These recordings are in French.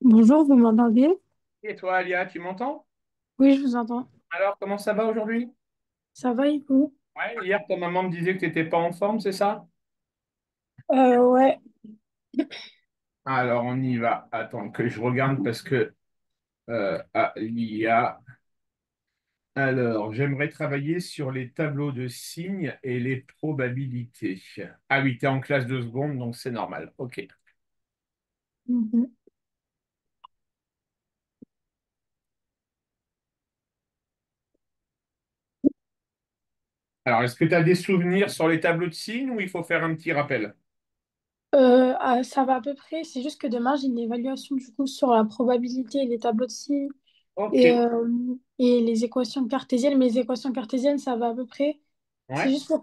Bonjour, vous m'entendez? Et toi, Alia, tu m'entends? Oui, je vous entends. Alors, comment ça va aujourd'hui? Ça va et vous? Ouais, hier, ta maman me disait que tu n'étais pas en forme, c'est ça? Ouais. Alors, on y va. Attends que je regarde parce que Alia. Alors, j'aimerais travailler sur les tableaux de signes et les probabilités. Ah oui, tu es en classe de seconde, donc c'est normal. OK. Mhm. Alors, est-ce que tu as des souvenirs sur les tableaux de signes ou il faut faire un petit rappel? Ça va à peu près. C'est juste que demain, j'ai une évaluation du coup sur la probabilité et les tableaux de signes OK. et les équations cartésiennes. Mais les équations cartésiennes, ça va à peu près. C'est Ouais. juste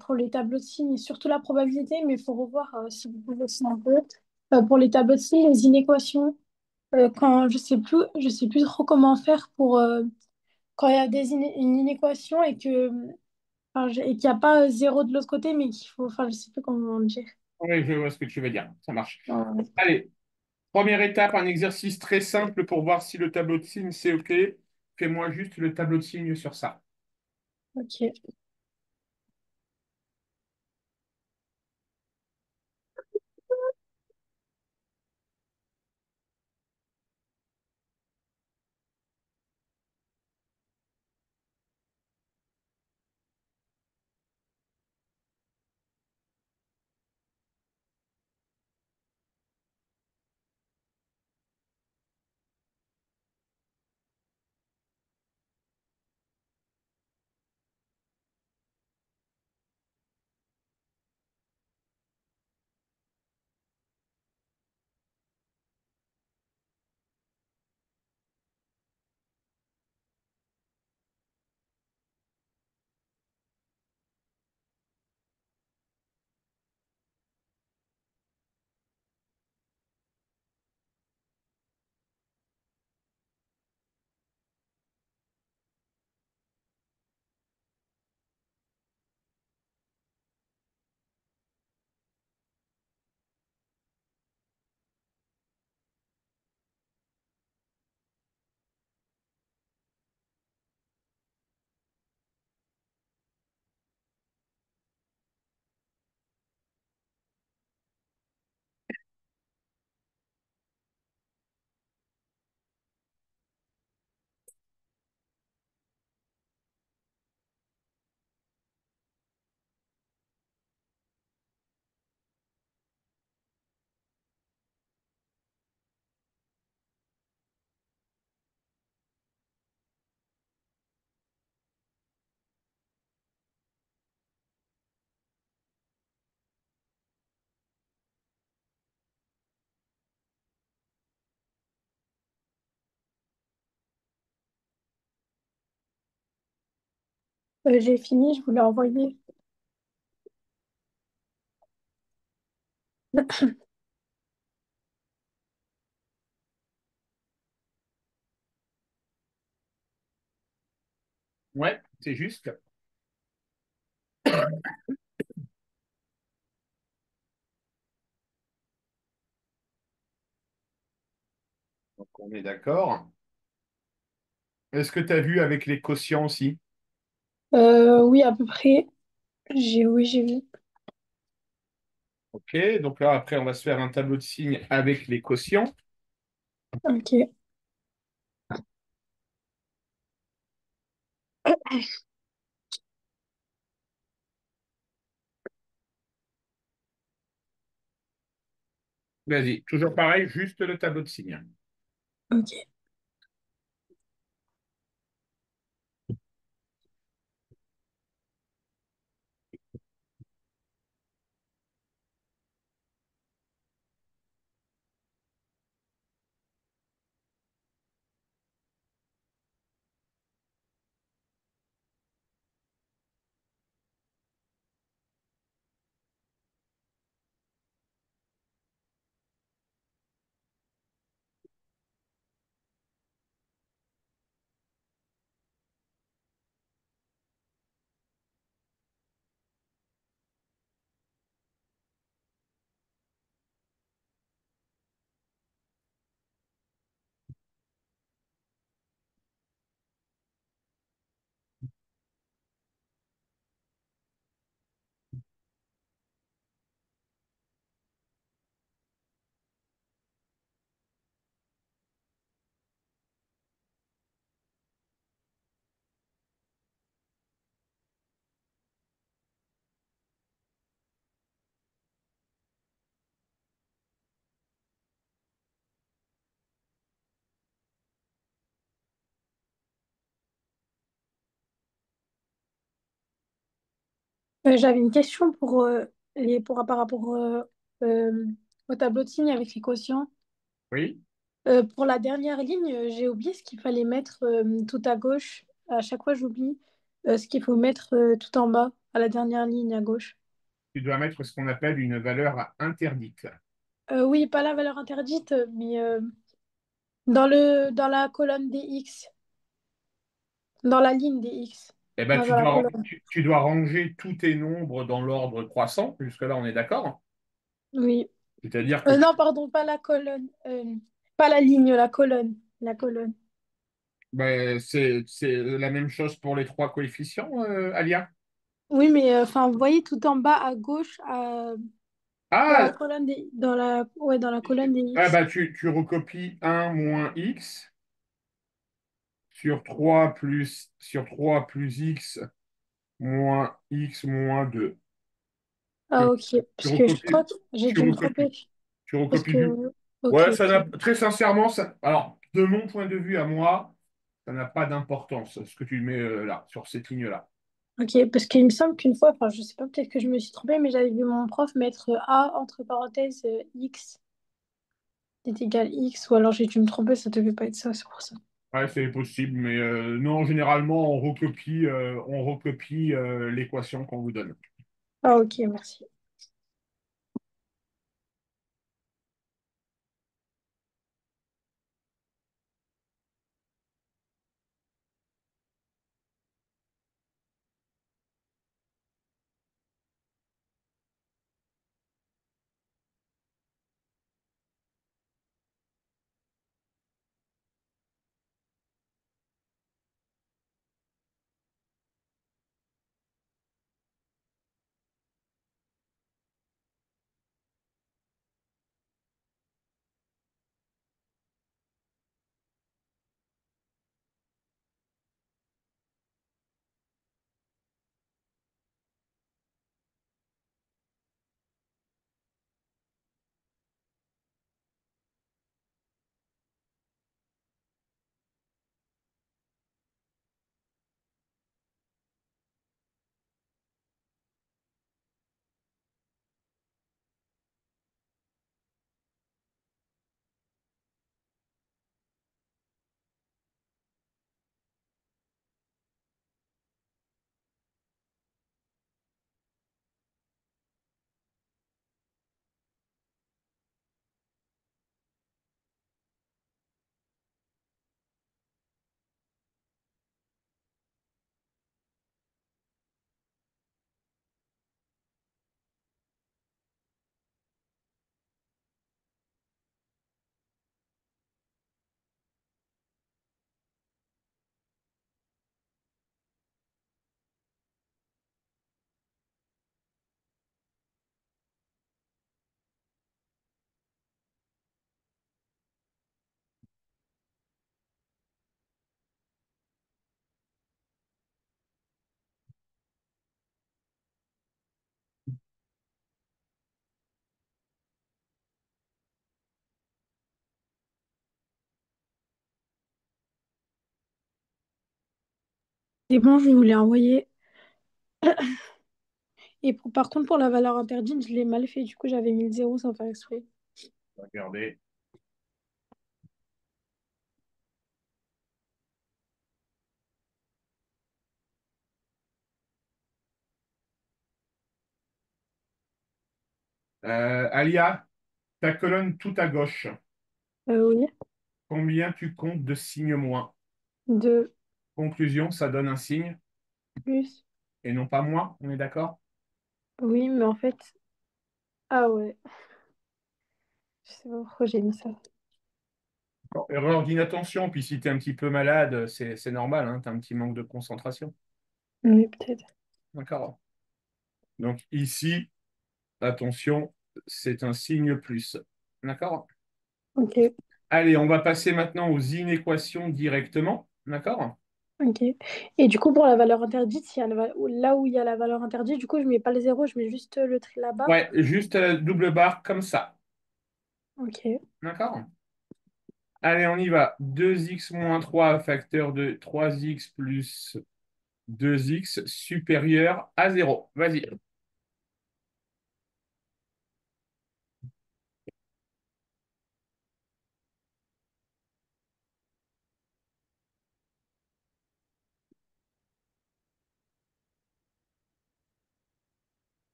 pour les tableaux de signes et surtout la probabilité, mais il faut revoir si vous pouvez aussi un peu. Pour les tableaux de signes, les inéquations, quand je sais plus trop comment faire pour quand il y a une inéquation et que enfin, et qu'il n'y a pas zéro de l'autre côté, mais qu'il faut. Enfin, je sais plus comment le dire. Oui, je vois ce que tu veux dire. Ça marche. Ouais. Allez, première étape, un exercice très simple pour voir si le tableau de signes c'est OK. Fais-moi juste le tableau de signes sur ça. Ok. J'ai fini, je voulais envoyer. Ouais, c'est juste. Donc, on est d'accord. Est-ce que tu as vu avec les quotients aussi? Oui, à peu près. Oui, j'ai vu. OK, donc là, après, on va se faire un tableau de signes avec les quotients. Ok. Vas-y, toujours pareil, juste le tableau de signes. Ok. J'avais une question par rapport au tableau de signes avec les quotients. Oui, Pour la dernière ligne, j'ai oublié ce qu'il fallait mettre tout à gauche. À chaque fois, j'oublie ce qu'il faut mettre tout en bas, à la dernière ligne à gauche. tu dois mettre ce qu'on appelle une valeur interdite. Oui, pas la valeur interdite, mais dans la colonne des X, dans la ligne des X, Eh ben, dans la colonne. tu dois ranger tous tes nombres dans l'ordre croissant. Jusque-là, on est d'accord. Oui. C'est-à-dire que Non, pardon, pas la colonne. Pas la ligne, la colonne. La colonne. ben, c'est la même chose pour les trois coefficients, Alia. Oui, mais enfin, vous voyez tout en bas à gauche, dans la Ah, colonne dans la colonne des ah X. bah, tu recopies un moins x sur 3 plus x moins 2. Ah, Tu, ok. tu Parce que je recopies, crois que j'ai tu dû me tromper. recopies, tu Parce recopies que. du. Ok, Ouais, ok. très sincèrement, alors, de mon point de vue à moi, ça n'a pas d'importance ce que tu mets là, sur cette ligne-là. Ok, parce qu'il me semble qu'une fois, enfin, je sais pas, peut-être que je me suis trompée, mais j'avais vu mon prof mettre A entre parenthèses X est égal X, ou alors j'ai dû me tromper, ça devait pas être ça, c'est pour ça. Ouais, c'est possible, mais non, généralement, on recopie l'équation qu'on vous donne. Ah, ok, merci. C'est bon, je voulais envoyer. Par contre, pour la valeur interdite, je l'ai mal fait. Du coup, j'avais mis le zéro sans faire exprès. Regardez. Alia, ta colonne tout à gauche, Oui. combien tu comptes de signes moins? 2 Conclusion, ça donne un signe plus. et non pas moins, on est d'accord? Oui, mais en fait. Ah ouais. Je sais pas pourquoi j'ai mis ça. Bon, erreur d'inattention, puis si tu es un petit peu malade, c'est normal, hein, tu as un petit manque de concentration. Oui, peut-être. D'accord. Donc ici, attention, c'est un signe plus. D'accord? Ok. Allez, on va passer maintenant aux inéquations directement. D'accord? Ok. Et du coup, pour la valeur interdite, là où il y a la valeur interdite, du coup, je mets pas le zéro, je mets juste la barre. Ouais, juste la double barre comme ça. Ok. D'accord? Allez, on y va. 2x moins 3 facteur de 3x plus 2x supérieur à 0. Vas-y.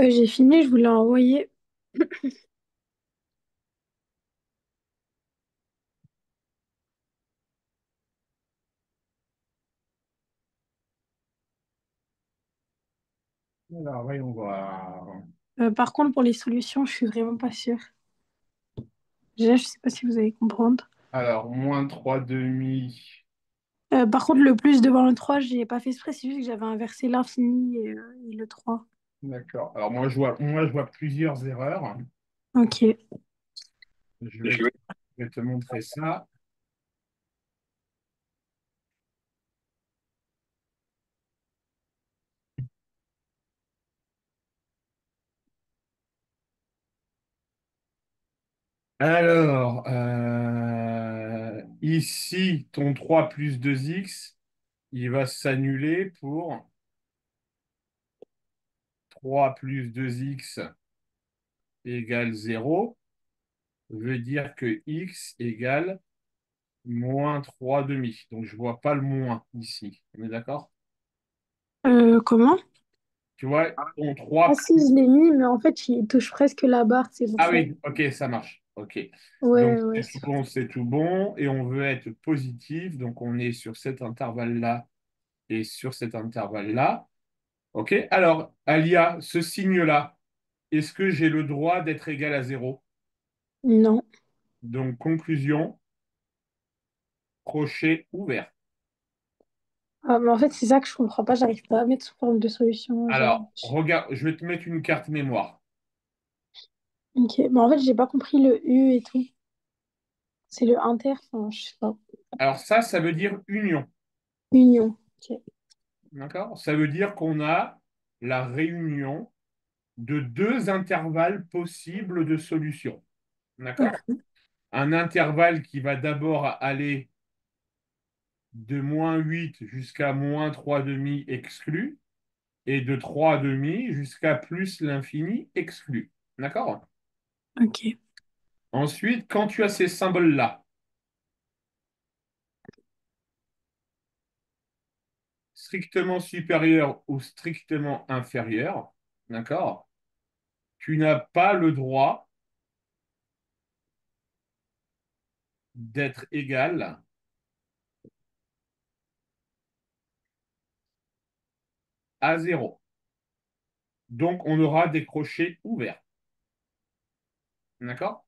J'ai fini, je voulais envoyer. Alors, voyons voir. Par contre, pour les solutions, je suis vraiment pas sûre. Déjà, je sais pas si vous allez comprendre. Alors, moins 3 demi. Par contre, le plus devant le 3, j'ai pas fait exprès, c'est juste que j'avais inversé l'infini et le 3. D'accord. Alors, moi, je vois plusieurs erreurs. Ok. Je vais, je vais te montrer ça. Alors, ici, ton 3 plus 2x, il va s'annuler pour 3 plus 2x égale 0, veut dire que x égale moins 3 demi. Donc, je vois pas le moins ici. On est d'accord? Comment? Tu vois, ton Ah 3 si, je l'ai mis, mais en fait, il touche presque la barre, c'est pour Ah ça. oui, ok, ça marche. Ok. Donc, Ouais, ouais. c'est tout bon, c'est tout bon. Et on veut être positif. Donc, on est sur cet intervalle-là et sur cet intervalle-là. Ok. Alors, Alia, ce signe-là, est-ce que j'ai le droit d'être égal à 0? Non. Donc, conclusion, crochet ouvert. Ah, mais en fait, c'est ça que je comprends pas, j'arrive pas à mettre sous forme de solution. Genre... Alors, regarde, je vais te mettre une carte mémoire. Ok, mais en fait, j'ai pas compris le U et tout. C'est le inter, enfin, je sais pas. Alors, ça veut dire union. Union. Ok. D'accord? Ça veut dire qu'on a la réunion de deux intervalles possibles de solution. D'accord? Ok. Un intervalle qui va d'abord aller de -8 jusqu'à -3 demi exclu et de 3 demi jusqu'à plus l'infini exclu. D'accord? Ok. Ensuite, quand tu as ces symboles-là, strictement supérieurs ou strictement inférieurs, d'accord? Tu n'as pas le droit d'être égal à 0. Donc, on aura des crochets ouverts. D'accord?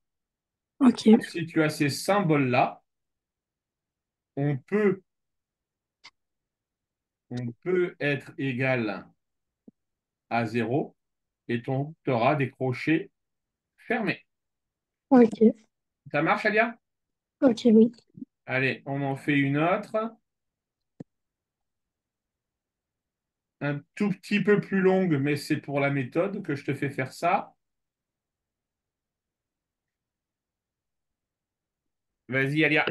Ok. Si tu as ces symboles-là, on peut, on peut être égal à 0 et tu auras des crochets fermés. Ok. Ça marche, Alia? Ok, oui. Allez, on en fait une autre, un tout petit peu plus longue, mais c'est pour la méthode que je te fais faire ça. Vas-y, Alia.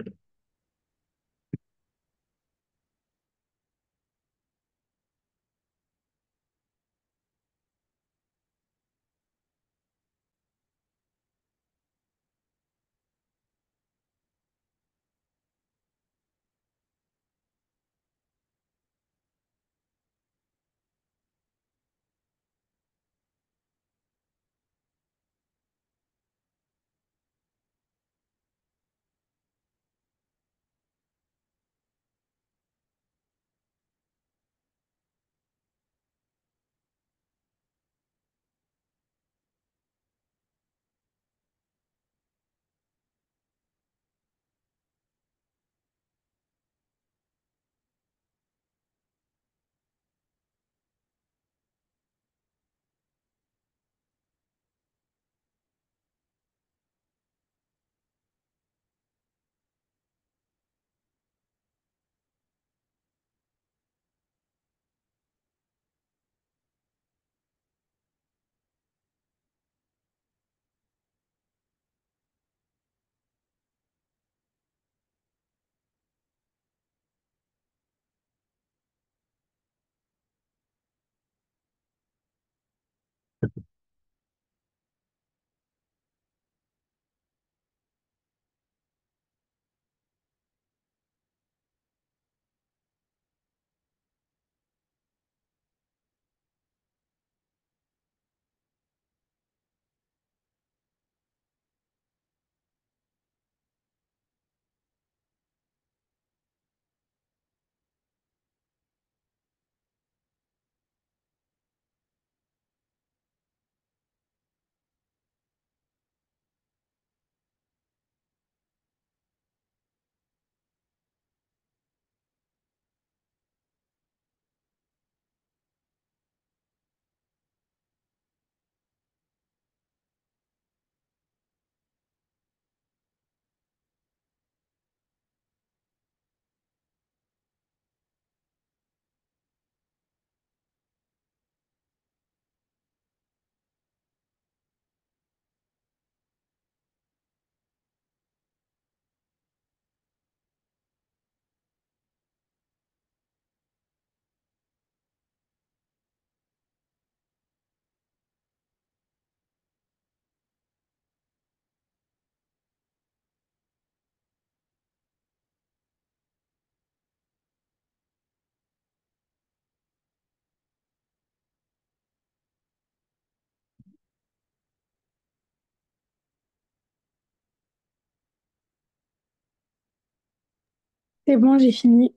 C'est bon, j'ai fini.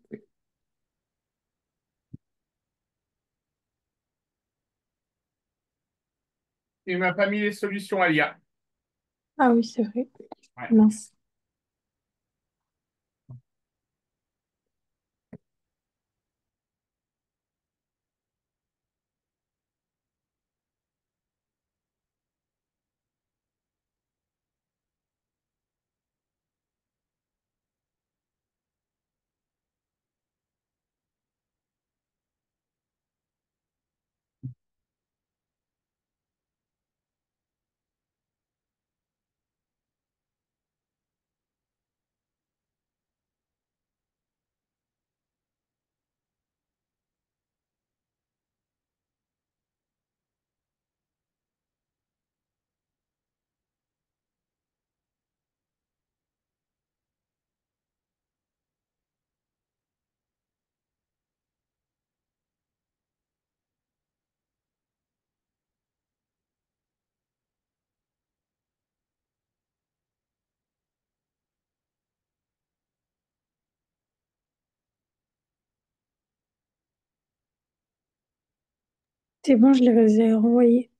Il m'a pas mis les solutions, Alia. Ah oui, c'est vrai. Ouais. Mince. C'est bon, je les ai renvoyés.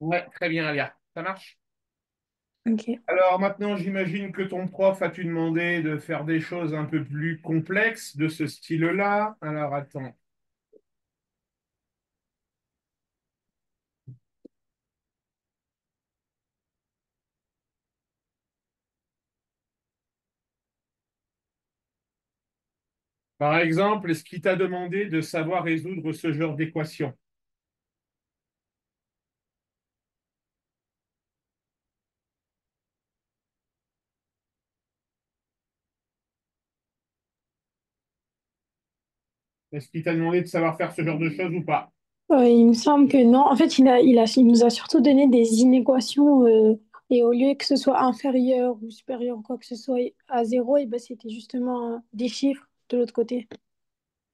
Ouais, très bien, Alia. Ça marche? Ok. Alors maintenant, j'imagine que ton prof a dû demander de faire des choses un peu plus complexes de ce style-là. Alors attends. Par exemple, est-ce qu'il t'a demandé de savoir résoudre ce genre d'équation? Est-ce qu'il t'a demandé de savoir faire ce genre de choses ou pas? Il me semble que non. En fait, il nous a surtout donné des inéquations et au lieu que ce soit inférieur ou supérieur ou quoi que ce soit à zéro, et ben, c'était justement des chiffres de l'autre côté.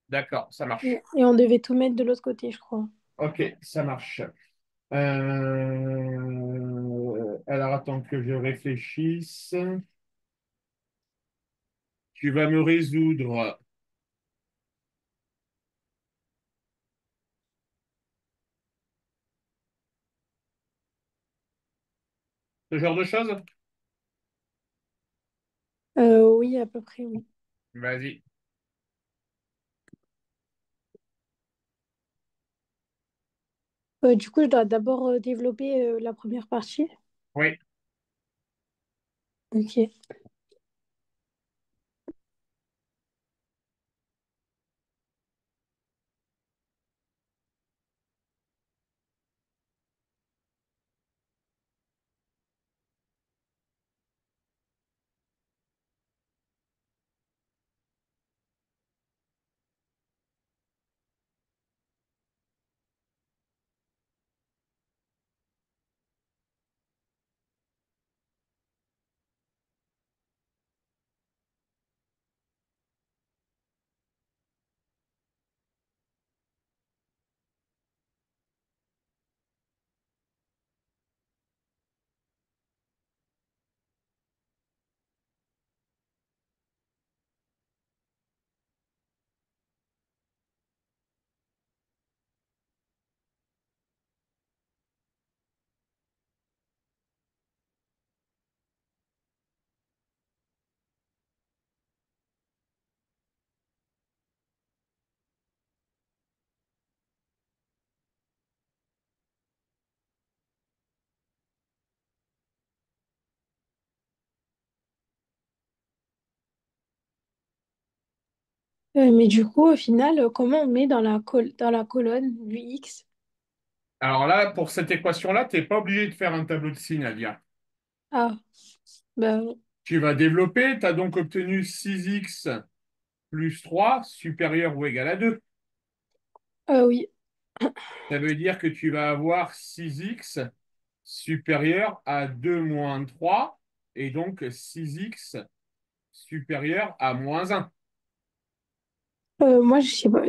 D'accord, ça marche. Et on devait tout mettre de l'autre côté, je crois. Ok, ça marche. Alors attends que je réfléchisse. Tu vas me résoudre ce genre de choses? Oui, à peu près, oui. Vas-y. Du coup, je dois d'abord développer la première partie. Oui. Ok. Mais du coup, au final, comment on met dans dans la colonne du X? Alors là, pour cette équation-là, tu n'es pas obligé de faire un tableau de signes, Alia. Ah, ben, Tu vas développer, tu as donc obtenu 6x plus 3 supérieur ou égal à 2. oui. Ça veut dire que tu vas avoir 6x supérieur à 2 moins 3 et donc 6x supérieur à moins 1. Moi, je sais pas.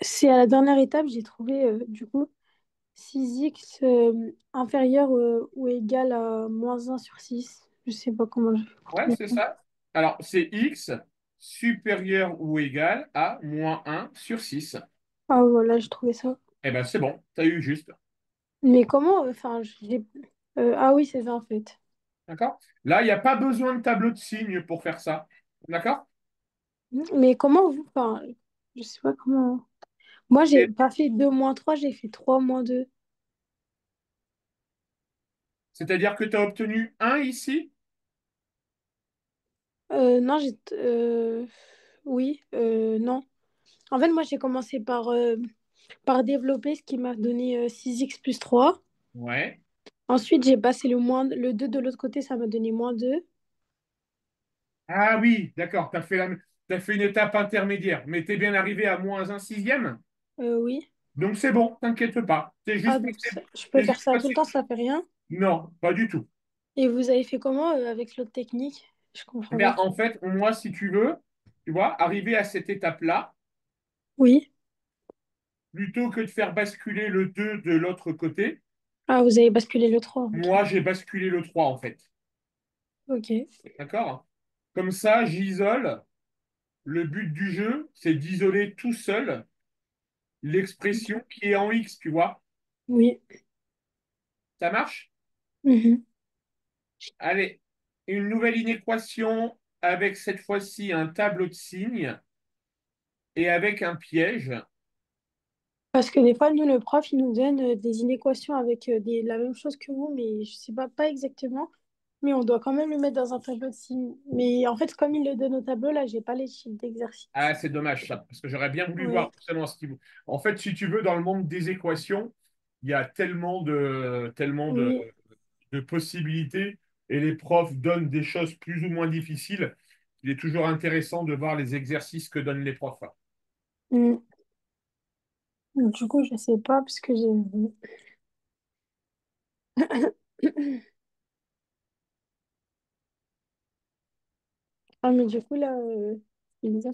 C'est à la dernière étape, j'ai trouvé du coup 6x inférieur ou égal à -1/6. Je sais pas comment je vais pour Ouais, trouver c'est ça. ça. Alors, c'est x supérieur ou égal à -1/6. Ah voilà, j'ai trouvé ça. Eh ben, c'est bon, tu as eu juste. Mais comment, enfin, ah oui, c'est ça en fait. D'accord? Là, il n'y a pas besoin de tableau de signes pour faire ça. D'accord? Mais comment vous, enfin, je sais pas comment. Moi, j'ai Et pas fait 2 - 3, j'ai fait 3 - 2. c'est-à-dire que tu as obtenu 1 ici? Non, oui, non. En fait, moi, j'ai commencé par développer ce qui m'a donné 6x + 3. Ouais. Ensuite, j'ai passé le 2 de l'autre côté, ça m'a donné -2. Ah oui, d'accord, t'as fait une étape intermédiaire, mais tu es bien arrivé à -1/6. Oui. Donc c'est bon, t'inquiète pas. Ah, donc je peux T'es faire juste ça tout le passé. temps, ça fait rien. Non, pas du tout. Et vous avez fait comment avec l'autre technique? Je Eh comprends bien, pas. en fait, moi, si tu veux, tu vois, arriver à cette étape-là, Oui. plutôt que de faire basculer le 2 de l'autre côté, Ah, vous avez basculé le 3. Ok. moi, j'ai basculé le 3 en fait. Ok. D'accord? Comme ça, j'isole. Le but du jeu, c'est d'isoler tout seul l'expression qui est en X, tu vois. Oui. Ça marche? Mhm. Allez, une nouvelle inéquation avec cette fois-ci un tableau de signes et avec un piège. Parce que des fois, nous, le prof, il nous donne des inéquations avec la même chose que vous, mais je sais pas exactement. Mais on doit quand même le mettre dans un tableau de signes. Mais en fait, comme il le donne au tableau, là, j'ai pas les chiffres d'exercice. Ah, c'est dommage ça, parce que j'aurais bien voulu voir Ouais. seulement ce qui vous. En fait, si tu veux, dans le monde des équations, il y a Oui. de possibilités et les profs donnent des choses plus ou moins difficiles. Il est toujours intéressant de voir les exercices que donnent les profs. Mm. Du coup, je sais pas parce que j'ai. Ah, mais du coup, là, c'est bizarre.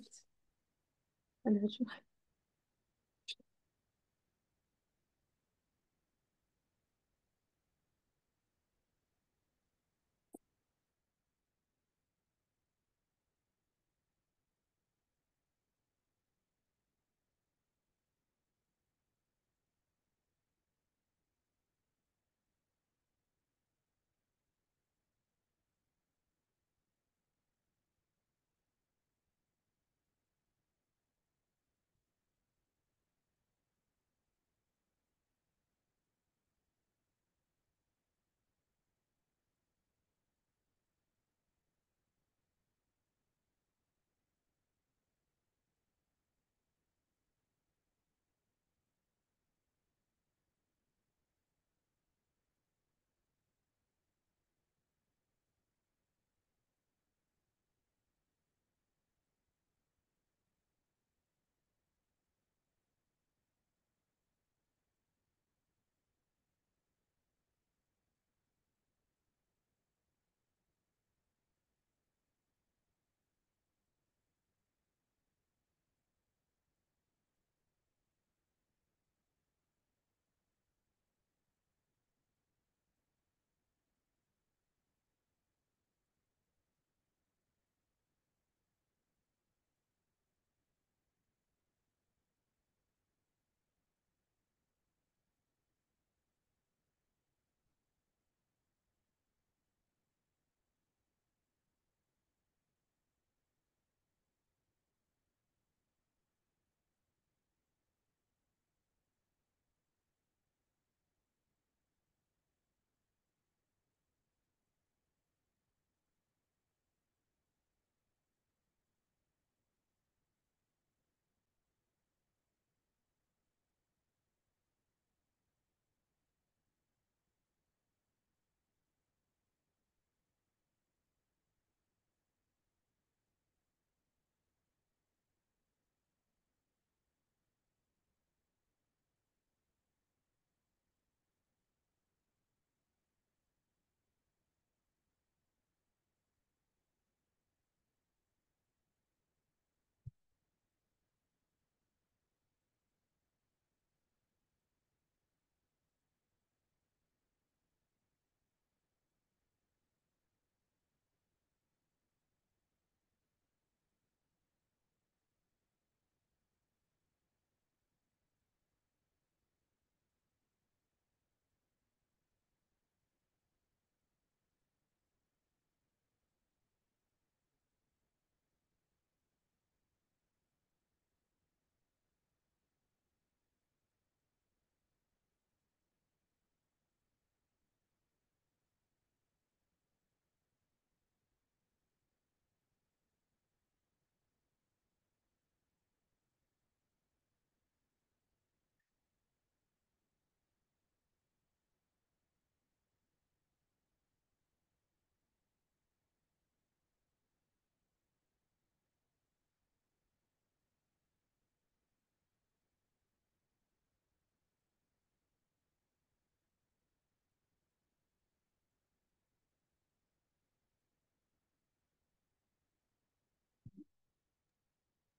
Ah, là,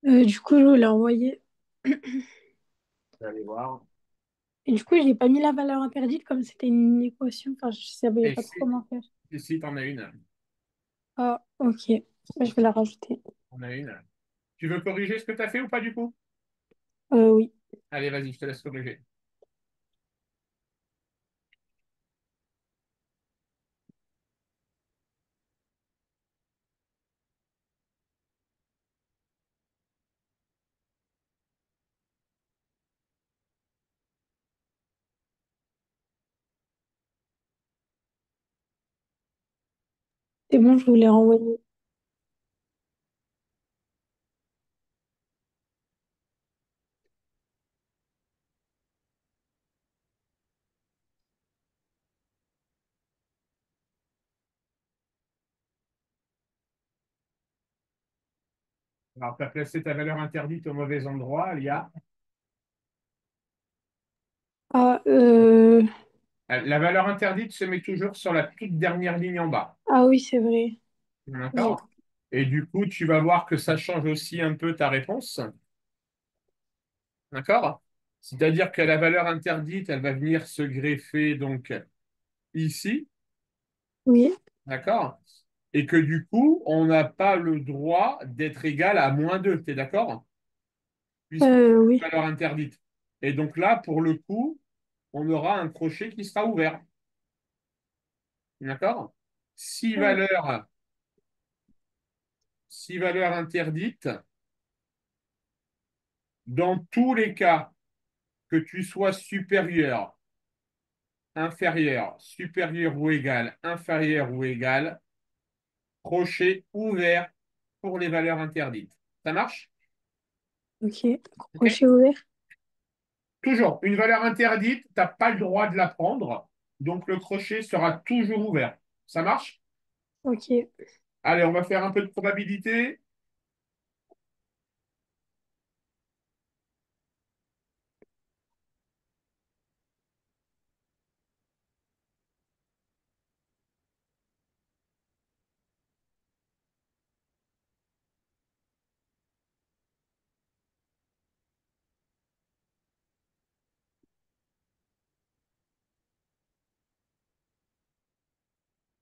Du coup, je l'ai envoyé. Je vais aller voir. Et du coup, j'ai pas mis la valeur interdite comme c'était une équation. Enfin, je savais Et pas trop si, comment faire. si t'en as une. Ah, ok. Bah, je vais la rajouter. On a une. Tu veux corriger ce que tu as fait ou pas du coup? Oui. Allez, vas-y, je te laisse corriger. C'est bon, je vous l'ai renvoyé. Alors, tu as placé ta valeur interdite au mauvais endroit, Lia. Ah, La valeur interdite se met toujours sur la toute dernière ligne en bas. ah oui, c'est vrai. Oui. D'accord? Et du coup, tu vas voir que ça change aussi un peu ta réponse. D'accord? C'est-à-dire que la valeur interdite, elle va venir se greffer donc ici. Oui. D'accord? Et que du coup, on n'a pas le droit d'être égal à -2. Tu es d'accord? Puisque Oui. valeur interdite. Et donc là, pour le coup, on aura un crochet qui sera ouvert. D'accord? Si Euh, valeurs, si valeurs interdites, dans tous les cas, que tu sois supérieur, inférieur, supérieur ou égal, inférieur ou égal, crochet ouvert pour les valeurs interdites. Ça marche? ok. OK? Crochet ouvert. Toujours, une valeur interdite, tu n'as pas le droit de la prendre, donc le crochet sera toujours ouvert. Ça marche? Ok. Allez, on va faire un peu de probabilité.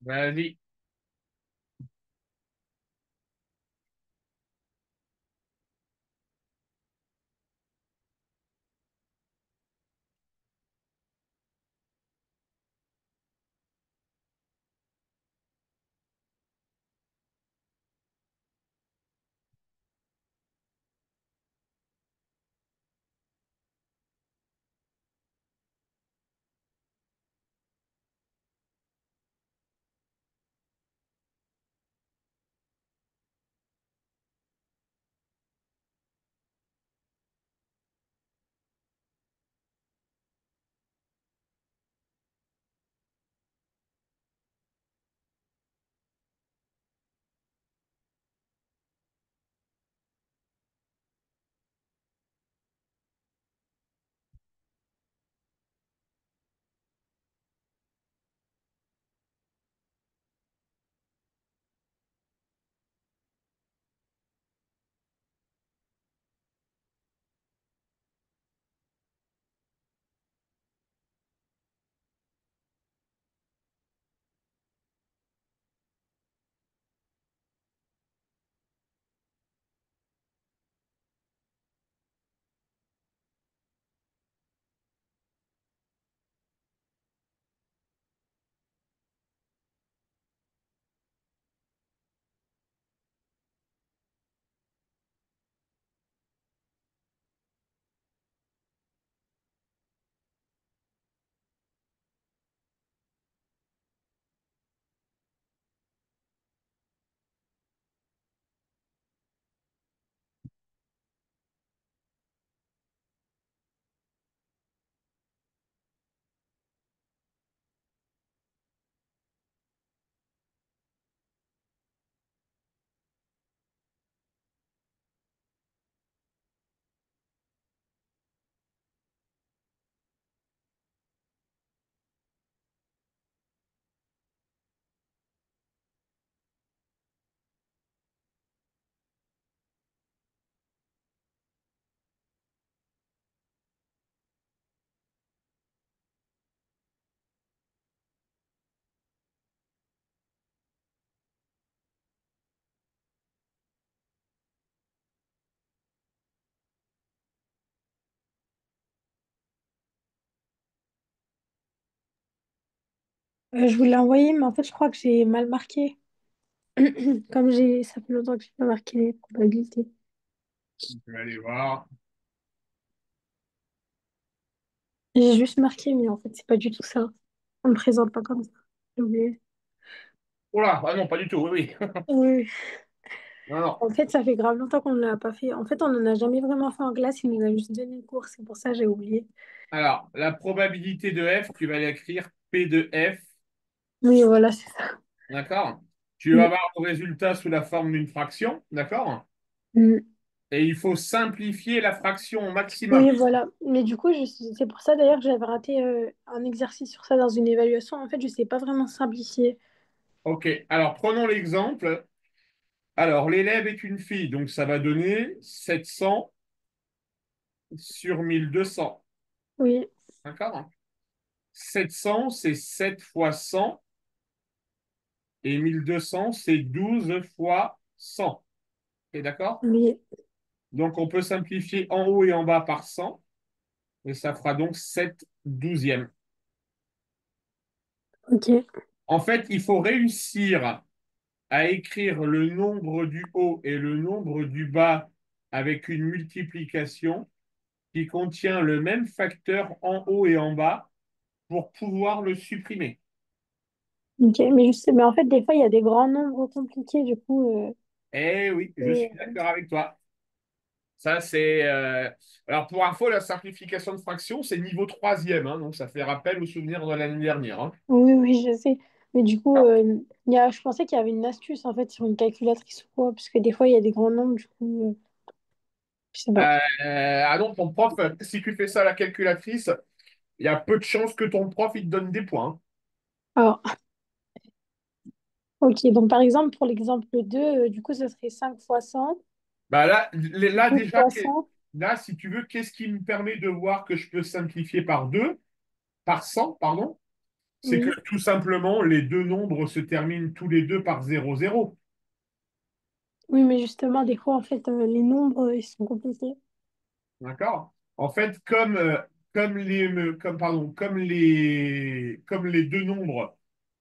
Vas-y. Je vous l'ai envoyé, mais en fait, je crois que j'ai mal marqué. Ça fait longtemps que j'ai pas marqué les probabilités. Je vais aller voir. J'ai juste marqué, mais en fait, c'est pas du tout ça. On me présente pas comme ça. J'ai oublié. Oh là, ah non, pas du tout, oui, oui. Oui. Non, non. En fait, ça fait grave longtemps qu'on ne l'a pas fait. En fait, on en a jamais vraiment fait en classe. Il nous a juste donné le cours. C'est pour ça que j'ai oublié. Alors, la probabilité de f, tu vas l'écrire P de f, Oui, voilà, c'est ça. d'accord? Tu vas Mm. avoir le résultat sous la forme d'une fraction, d'accord? Mm. Et il faut simplifier la fraction au maximum. Oui, voilà. Mais du coup, c'est pour ça d'ailleurs que j'avais raté un exercice sur ça dans une évaluation. En fait, je sais pas vraiment simplifier. Ok, alors prenons l'exemple. Alors, l'élève est une fille, donc ça va donner 700 sur 1200, Oui, d'accord? 700, c'est 7 fois 100, et 1200, c'est 12 fois 100. Ok, d'accord? oui, Donc, on peut simplifier en haut et en bas par 100, et ça fera donc 7 douzièmes. ok, En fait, il faut réussir à écrire le nombre du haut et le nombre du bas avec une multiplication qui contient le même facteur en haut et en bas pour pouvoir le supprimer. ok. Mais je sais, mais en fait, des fois, il y a des grands nombres compliqués, du coup. Eh oui, je Et, suis d'accord avec toi. Ça, c'est. Alors, pour info, la simplification de fractions, c'est niveau troisième, hein, donc ça fait rappel aux souvenirs de l'année dernière, hein. oui, oui, je sais. Mais du coup, je pensais qu'il y avait une astuce, en fait, sur une calculatrice ou quoi, parce que des fois, il y a des grands nombres, du coup, je sais pas. Ah non, ton prof, si tu fais ça à la calculatrice, il y a peu de chances que ton prof il te donne des points, hein. Alors, ok, donc par exemple, pour l'exemple 2 du coup, ce serait 5 fois 100, Bah là, là 12 déjà, fois 100. là, si tu veux, qu'est-ce qui me permet de voir que je peux simplifier par 2, par 100, pardon? C'est que Oui, tout simplement, les deux nombres se terminent tous les deux par 0,0. oui, mais justement, des fois, en fait, les nombres, ils sont compliqués. D'accord? En fait, comme les deux nombres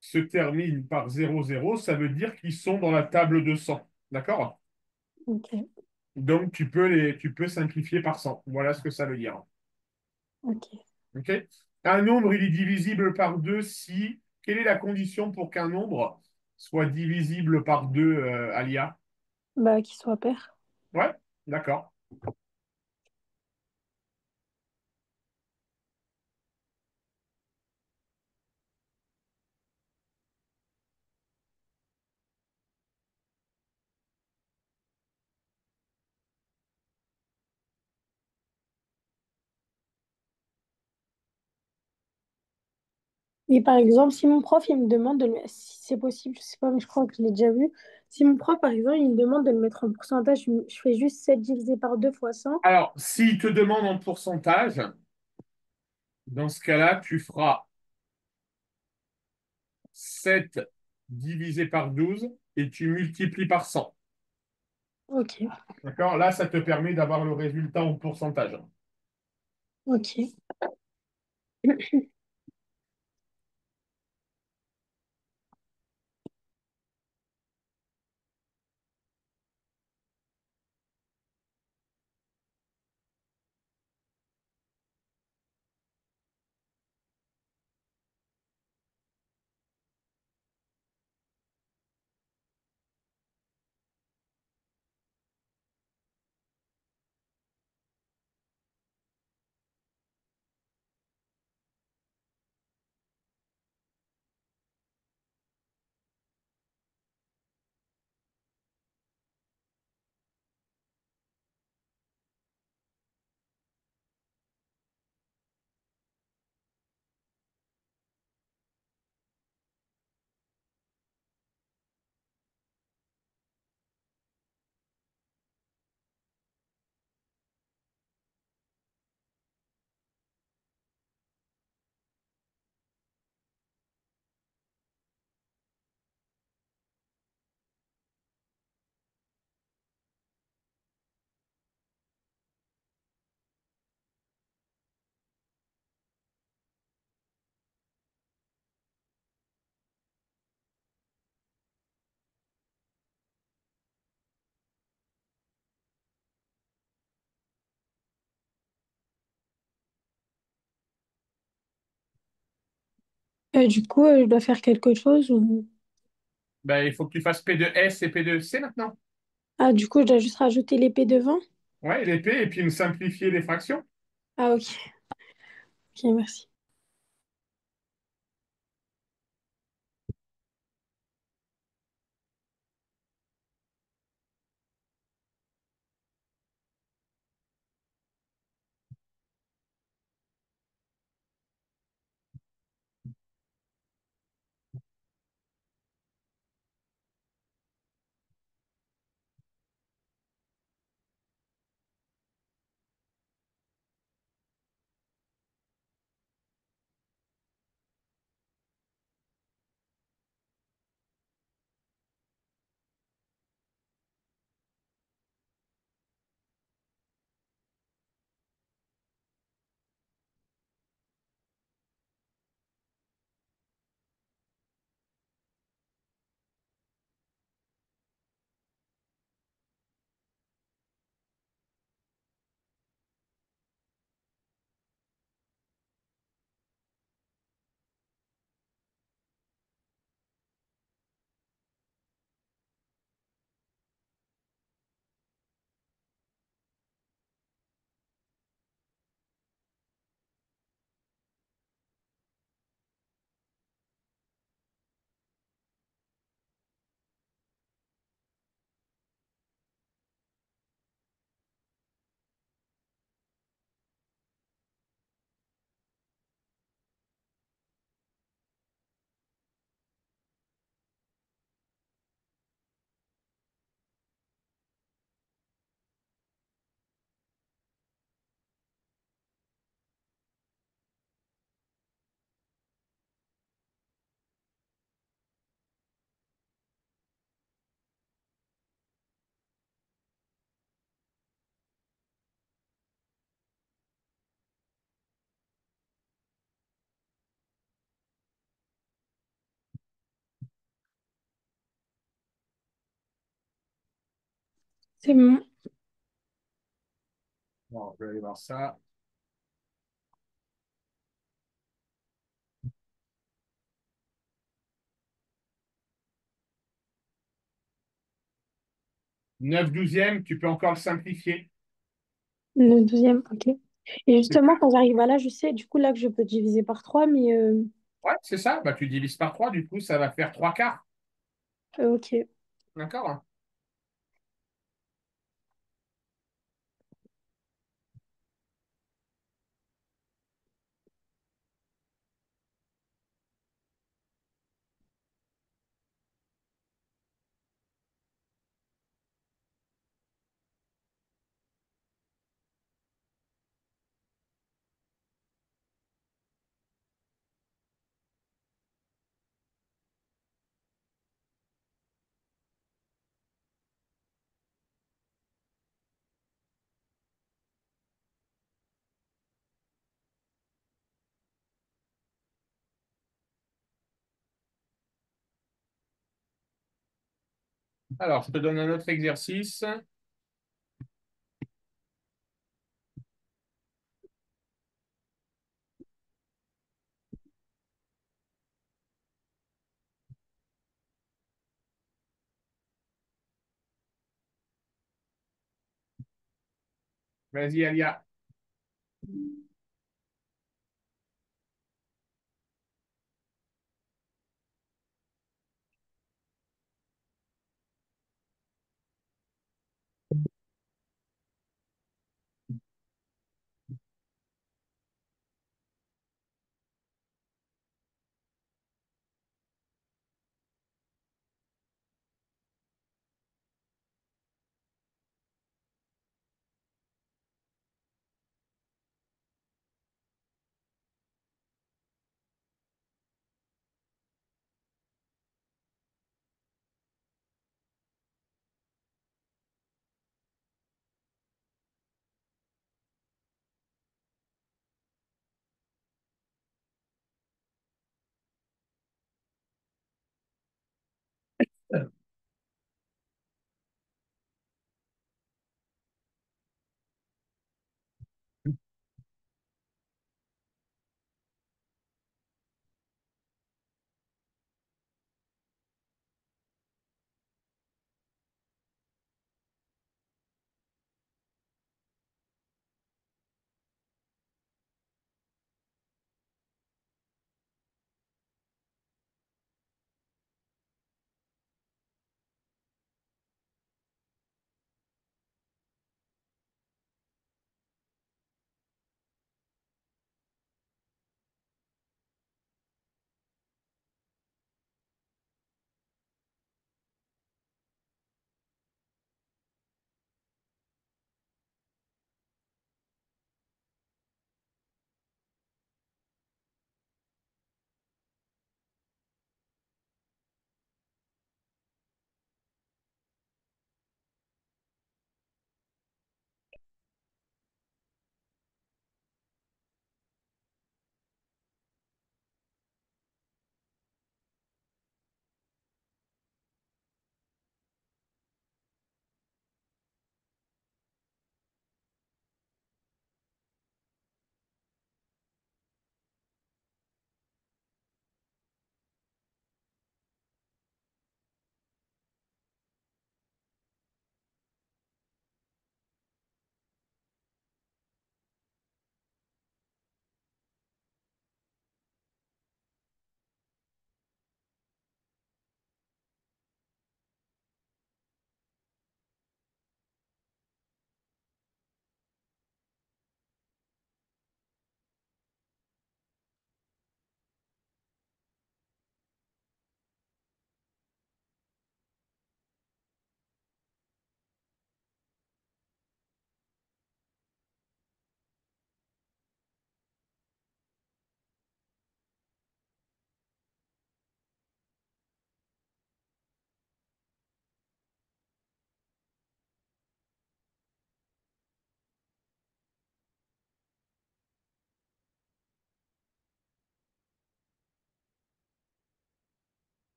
se terminent par 0,0, ça veut dire qu'ils sont dans la table de 100. D'accord? Ok, Donc, tu peux simplifier par 100. Voilà ce que ça veut dire. ok. OK? Un nombre, il est divisible par 2 si. Quelle est la condition pour qu'un nombre soit divisible par 2, Alia? Bah, qu'il soit pair. Ouais, d'accord. Et par exemple, si mon prof, il me demande de le... Si c'est possible, je sais pas, mais je crois que je l'ai déjà vu. Si mon prof, par exemple, il me demande de le mettre en pourcentage, je fais juste 7 divisé par 2 fois 100. Alors, s'il te demande en pourcentage, dans ce cas-là, tu feras 7 divisé par 12 et tu multiplies par 100. Ok, D'accord? Là, ça te permet d'avoir le résultat en pourcentage. ok. Du coup, je dois faire quelque chose ou... Ben, il faut que tu fasses P2S et P2C maintenant. Ah, du coup, je dois juste rajouter l'épée devant? Ouais, les P et puis une simplifier les fractions. Ah, ok. Ok, merci. C'est bon. Bon, je vais aller voir ça. 9 douzièmes, tu peux encore le simplifier. Le douzième, ok. Et C'est ça. justement, quand j'arrive à là, je sais du coup là que je peux diviser par 3, mais Ouais, c'est ça. Bah, tu divises par 3, du coup, ça va faire 3 quarts. ok. D'accord? Alors, je te donne un autre exercice. Vas-y, Alia.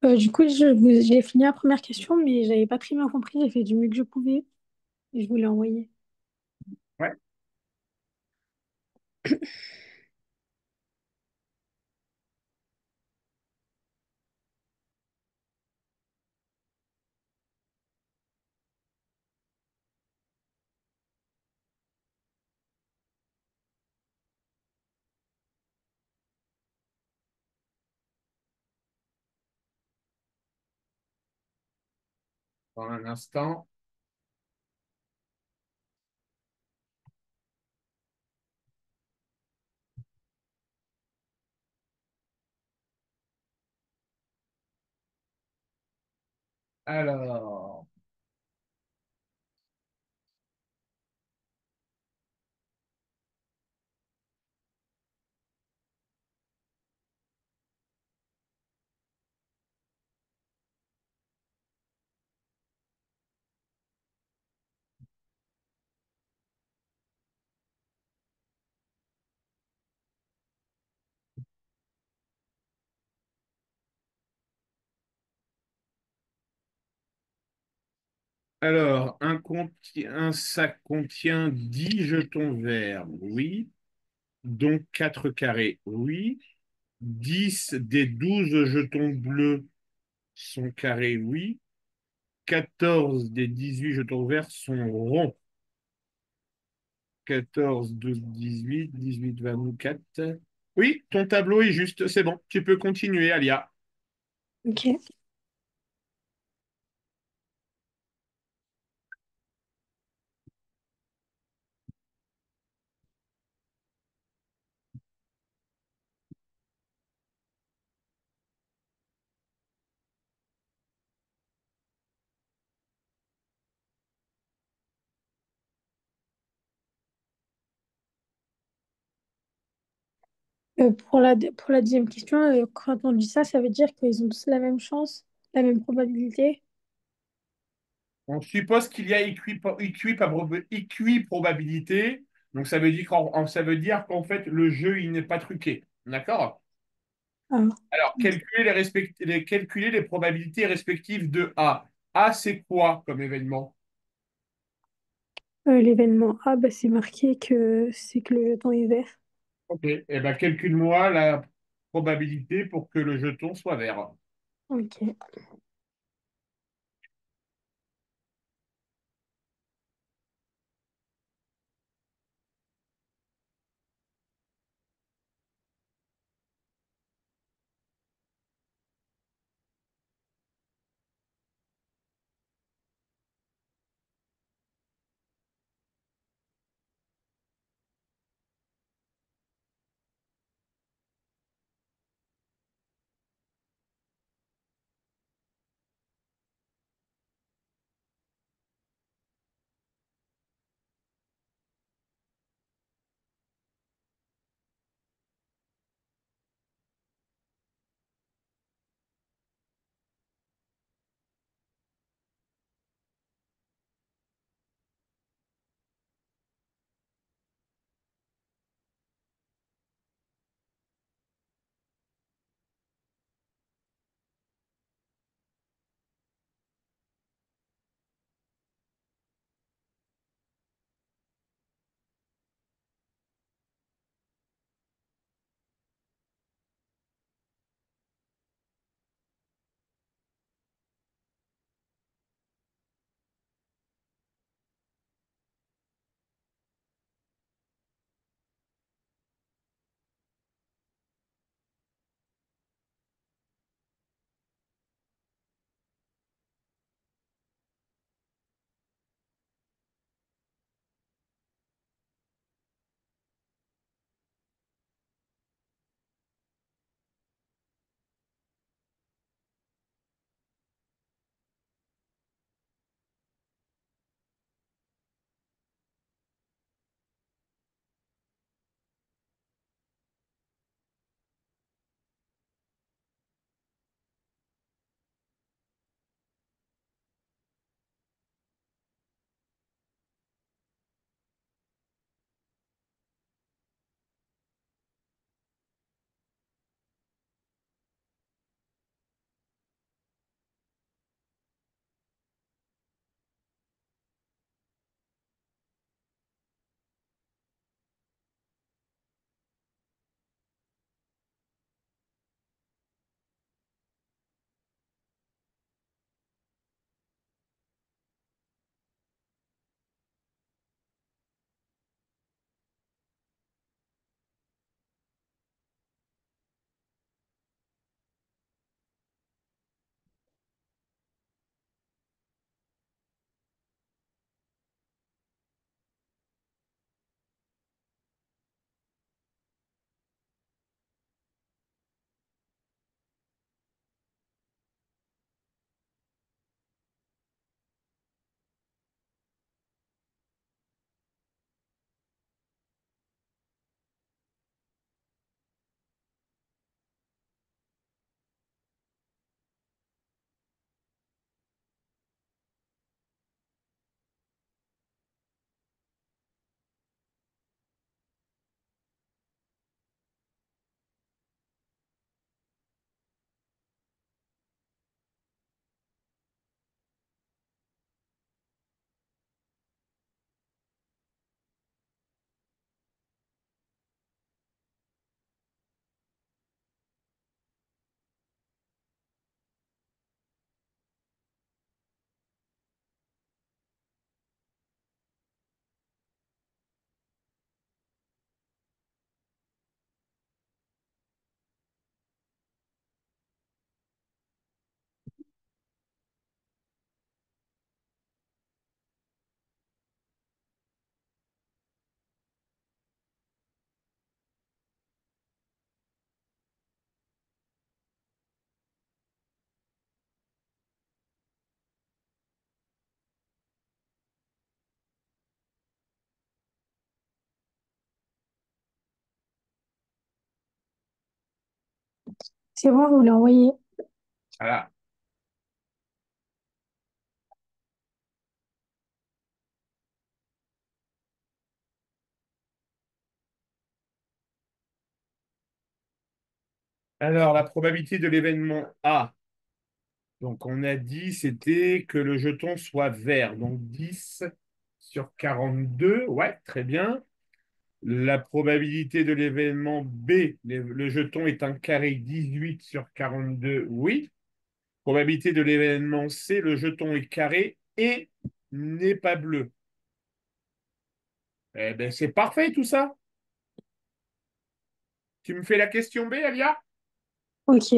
Du coup, j'ai fini la première question, mais j'avais pas très bien compris. J'ai fait du mieux que je pouvais et je voulais envoyer. Ouais. Dans un instant. Alors, un sac contient 10 jetons verts, oui. Donc 4 carrés, oui. 10 des 12 jetons bleus sont carrés, oui. 14 des 18 jetons verts sont ronds. 14, 12, 18, 18, 24. Oui, ton tableau est juste, c'est bon. Tu peux continuer, Alia. Ok. Pour la deuxième question, quand on dit ça, ça veut dire qu'ils ont tous la même chance, la même probabilité. On suppose qu'il y a équiprobabilité. Donc ça veut dire qu'en fait, le jeu, il n'est pas truqué. D'accord? Ah, Alors, calculer les probabilités respectives de A. A, c'est quoi comme événement? l'événement A, bah, c'est marqué que c'est que le jeton est vert. Ok. Eh ben, calcule-moi la probabilité pour que le jeton soit vert. Ok. C'est bon, je vous l'ai envoyé. Voilà. Alors, la probabilité de l'événement A. Donc, on a dit c'était que le jeton soit vert. Donc, 10 sur 42. Ouais, très bien. La probabilité de l'événement B, le jeton est un carré 18 sur 42. Oui. Probabilité de l'événement C, le jeton est carré et n'est pas bleu. Eh bien, c'est parfait tout ça. Tu me fais la question B, Alia? Ok.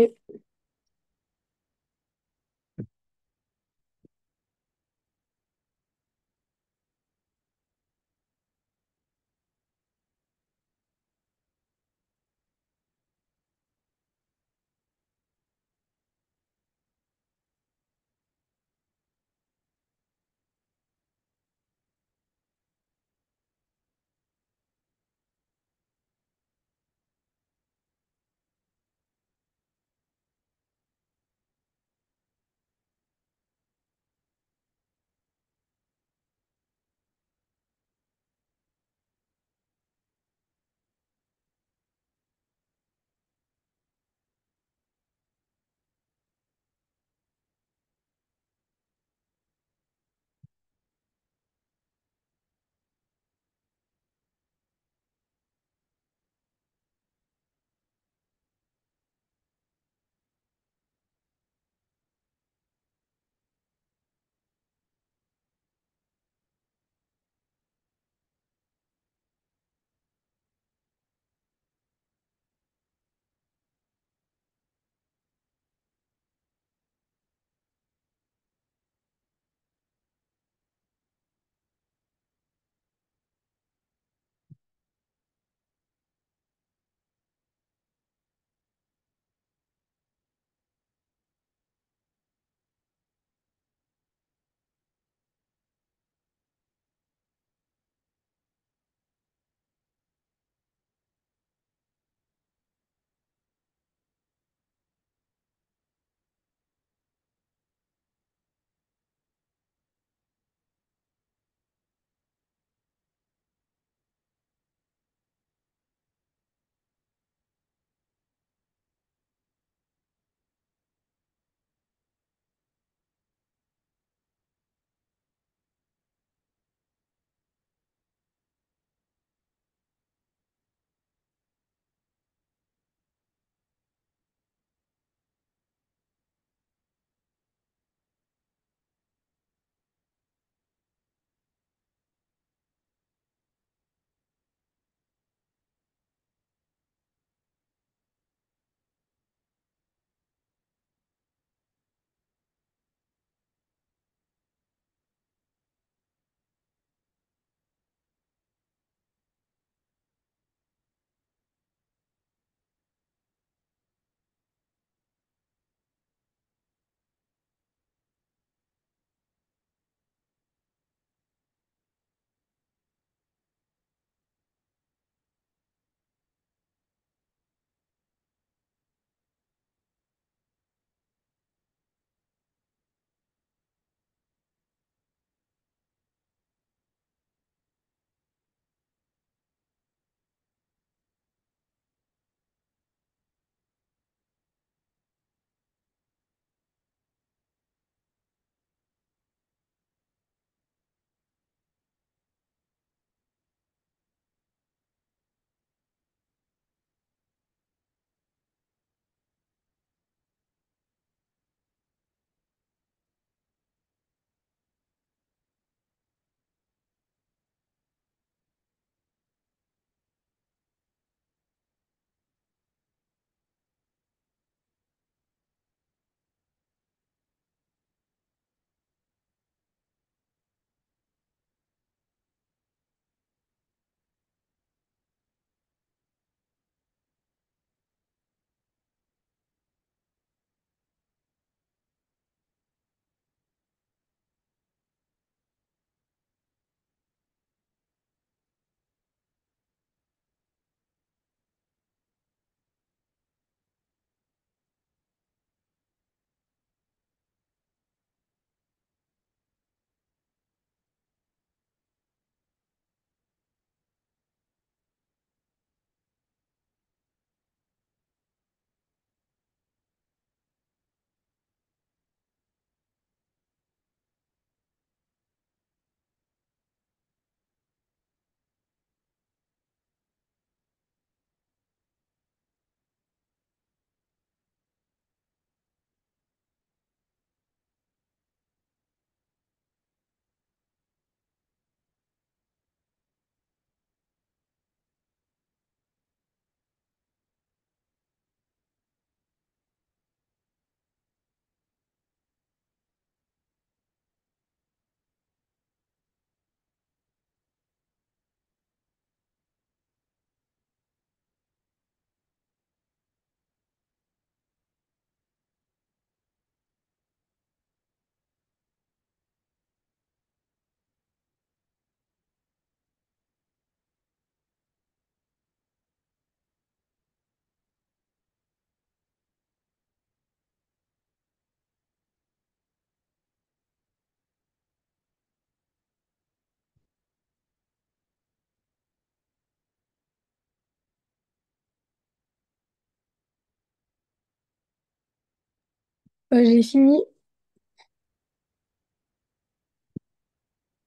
J'ai fini.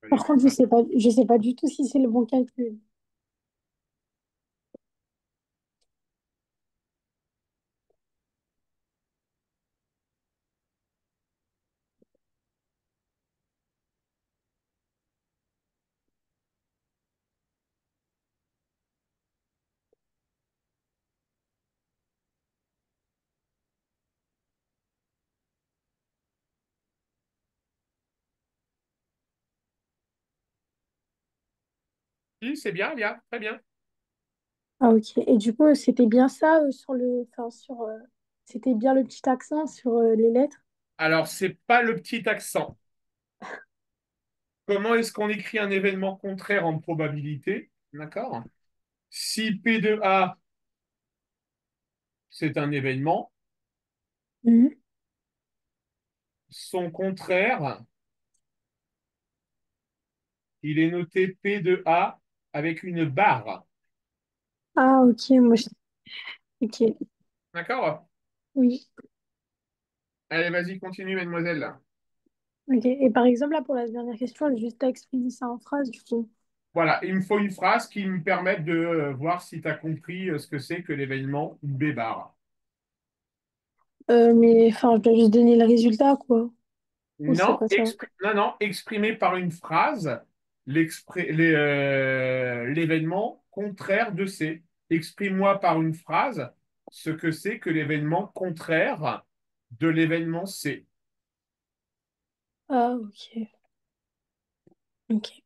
Allez, Par contre, je sais pas du tout si c'est le bon calcul. si, c'est bien, Alia, très bien. Ah, ok. Et du coup, c'était bien ça sur c'était bien le petit accent sur les lettres. Alors, c'est pas le petit accent. Comment est-ce qu'on écrit un événement contraire en probabilité? D'accord? Si P de A, c'est un événement, Mhm. son contraire, il est noté P de A avec une barre. Ah, ok. Ok. D'accord? Oui. Allez, vas-y, continue, mademoiselle. Ok. Et par exemple, là, pour la dernière question, j'ai juste à exprimer ça en phrase, du coup. Voilà, il me faut une phrase qui me permette de voir si tu as compris ce que c'est que l'événement B bar. Mais enfin, je dois juste donner le résultat, quoi. Ou c'est Non, quoi ça? non, non, exprimé par une phrase l'événement contraire de C. Exprime-moi par une phrase ce que c'est que l'événement contraire de l'événement C. Ah, ok. Ok.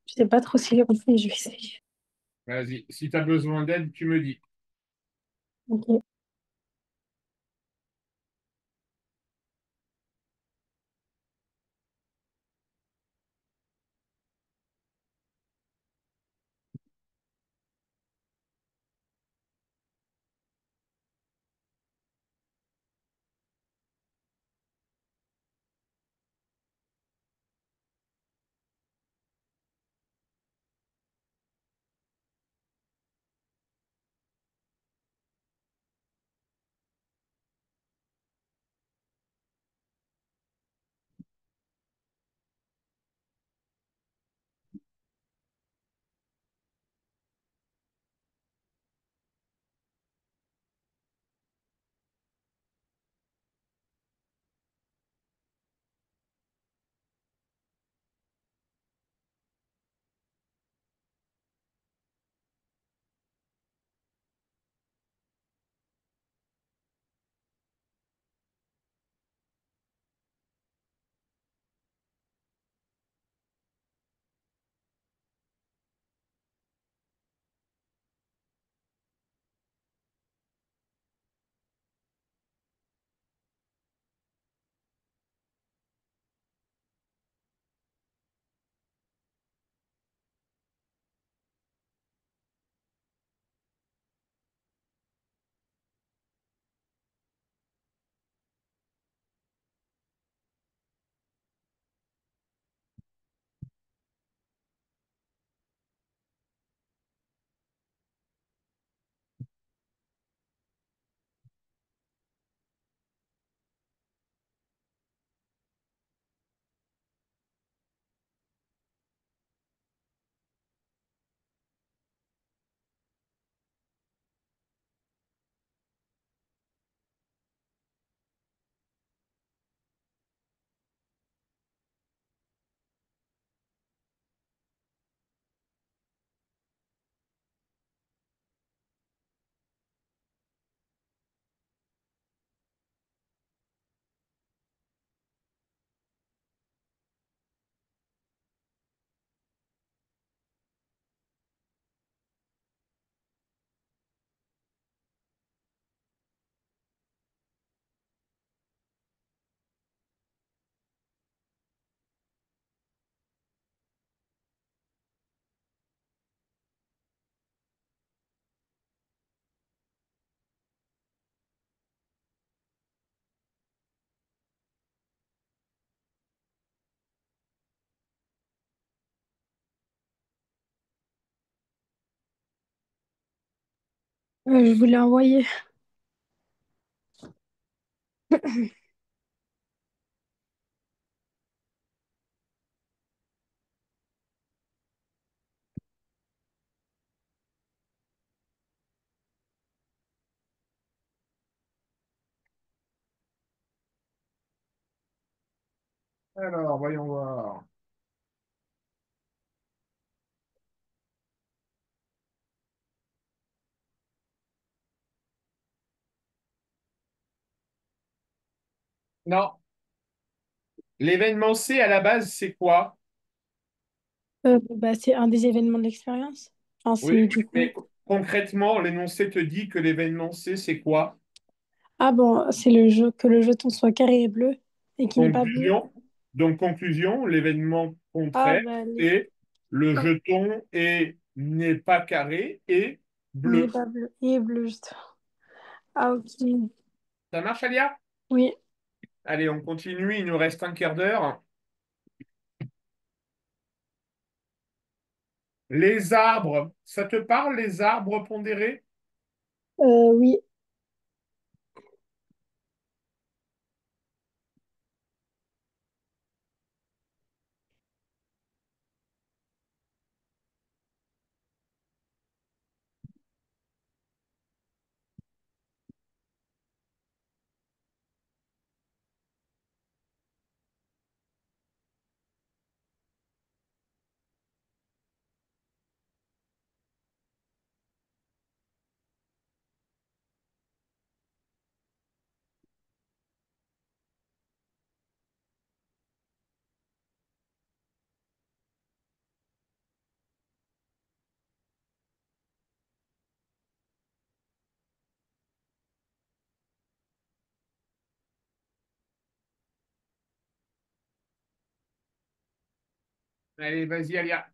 Je sais pas trop si j'ai compris, je vais essayer. Vas-y, si tu as besoin d'aide, tu me dis. Ok. Je voulais envoyer. Alors, voyons voir. Non, l'événementiel à la base, c'est quoi? Bah, c'est un des événements de l'expérience. Enfin, Oui, c'est du mais coup. concrètement, l'énoncé te dit que l'événementiel, c'est quoi? Ah bon, c'est le jeu, que le jeton soit carré et bleu et qui n'est pas bleu. Conclusion. Donc, conclusion, l'événement Ah contraire, bah, c'est le jeton n'est pas carré et il n'est bleu. pas bleu. Il est bleu, juste. Ah, ok. Ça marche, Alia? Oui. Allez, on continue, il nous reste un quart d'heure. Les arbres, ça te parle, les arbres pondérés? Oui. Allez, vas-y, Alia.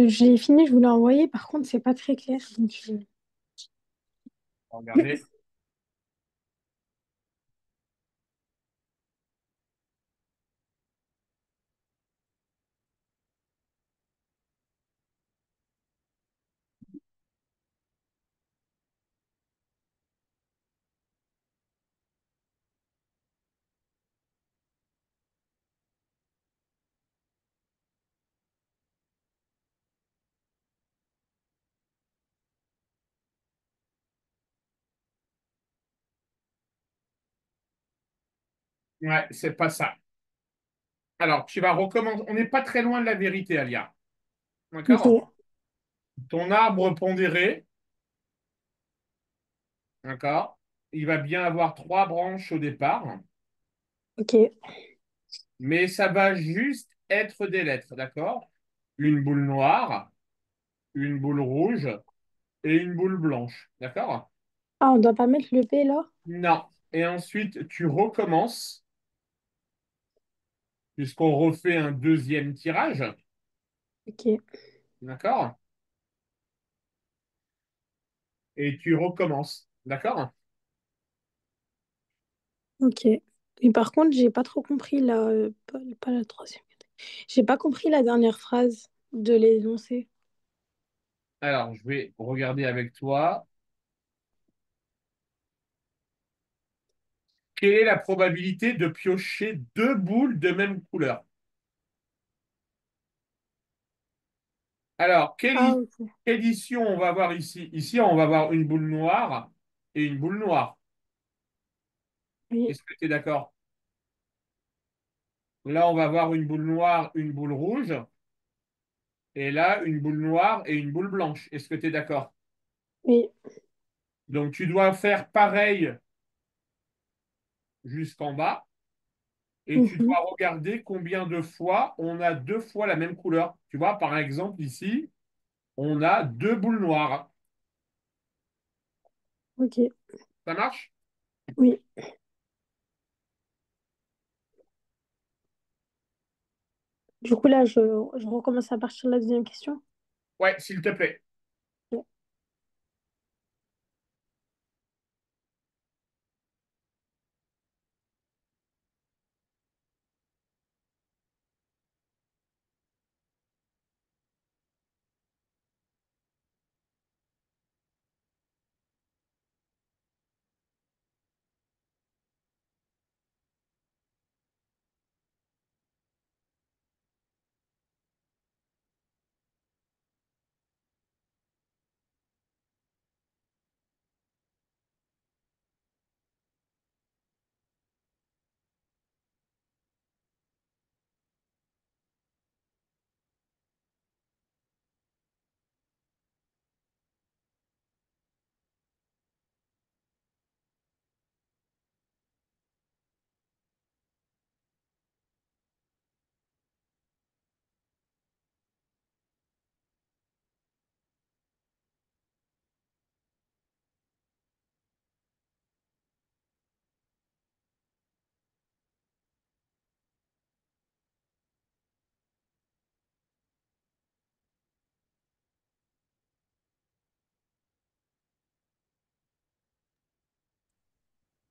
J'ai fini, je voulais envoyer, par contre, c'est pas très clair. Regardez. Ouais, c'est pas ça. Alors, tu vas recommencer. On n'est pas très loin de la vérité, Alia. D'accord? Ok, Ton arbre pondéré, d'accord? Il va bien avoir trois branches au départ, ok. mais ça va juste être des lettres, d'accord? Une boule noire, une boule rouge et une boule blanche, d'accord? Ah, on doit pas mettre le P là? Non. Et ensuite, tu recommences puisqu'on refait un deuxième tirage, Ok, d'accord? Et tu recommences, d'accord? ok. Et par contre, j'ai pas trop compris pas la troisième. J'ai pas compris la dernière phrase de l'énoncé. Alors, je vais regarder avec toi. Quelle est la probabilité de piocher deux boules de même couleur? Alors, Ah, ok. quelle issue on va avoir ici? Ici, on va avoir une boule noire et une boule noire. Oui. Est-ce que tu es d'accord? Là, on va avoir une boule noire, une boule rouge, et là, une boule noire et une boule blanche. Est-ce que tu es d'accord? Oui. Donc, tu dois faire pareil jusqu'en bas, et tu Mhm. dois regarder combien de fois on a deux fois la même couleur. Tu vois, par exemple, ici, on a deux boules noires. Ok. Ça marche? Oui. Du coup, là, je recommence à partir de la deuxième question. Ouais, s'il te plaît.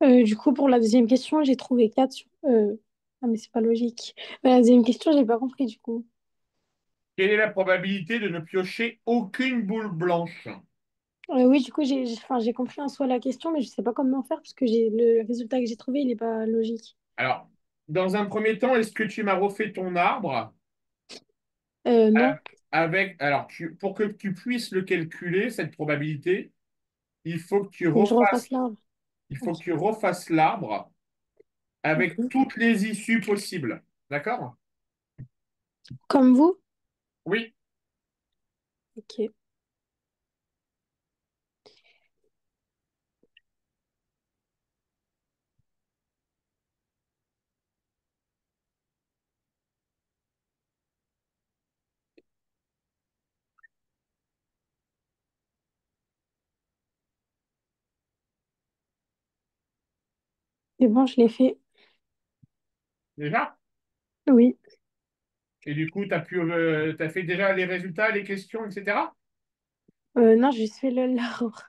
Du coup, pour la deuxième question, j'ai trouvé 4. Ah, mais c'est pas logique. La deuxième question, j'ai pas compris du coup. Quelle est la probabilité de ne piocher aucune boule blanche? Oui, du coup, enfin, j'ai compris en soi la question, mais je sais pas comment faire parce que le résultat que j'ai trouvé, il est pas logique. Alors, dans un premier temps, est-ce que tu m'as refait ton arbre euh, Non, avec... Alors, pour que tu puisses le calculer, cette probabilité, il faut que tu faut que je refasses, refasse l'arbre. il faut Ok. que tu refasses l'arbre avec Mhm. toutes les issues possibles. D'accord? Comme vous? Oui. Ok. C'est bon, je l'ai fait. Déjà? Oui. Et du coup, t'as fait déjà les résultats, les questions, etc. Non, j'ai juste fait le l'arbre.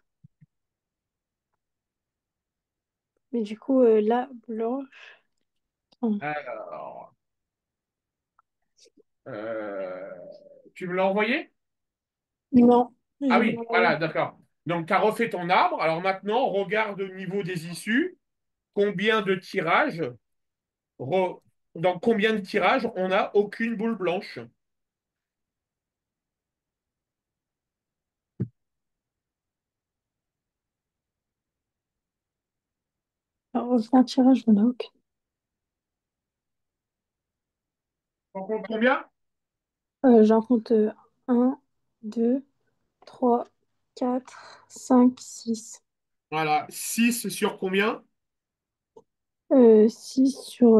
Mais du coup, là, blanche. Oh, Alors, euh, tu me l'as envoyé? non, Ah j'ai oui, demandé. voilà, d'accord. Donc, tu as refait ton arbre. Alors maintenant, regarde au niveau des issues, combien de tirages, re- dans combien de tirages on n'a aucune boule blanche. Alors, on fait un tirage, voilà, ok. On compte combien? J'en compte 1, 2, 3, 4, 5, 6. Voilà, 6 sur combien? 6 sur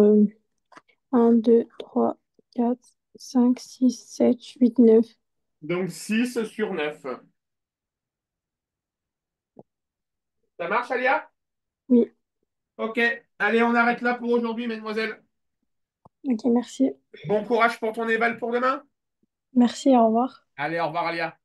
1, 2, 3, 4, 5, 6, 7, 8, 9. Donc 6 sur 9. Ça marche, Alia? Oui, Ok, allez, on arrête là pour aujourd'hui, mesdemoiselles. ok, merci. Bon courage pour ton éval pour demain. Merci, au revoir. Allez, au revoir, Alia.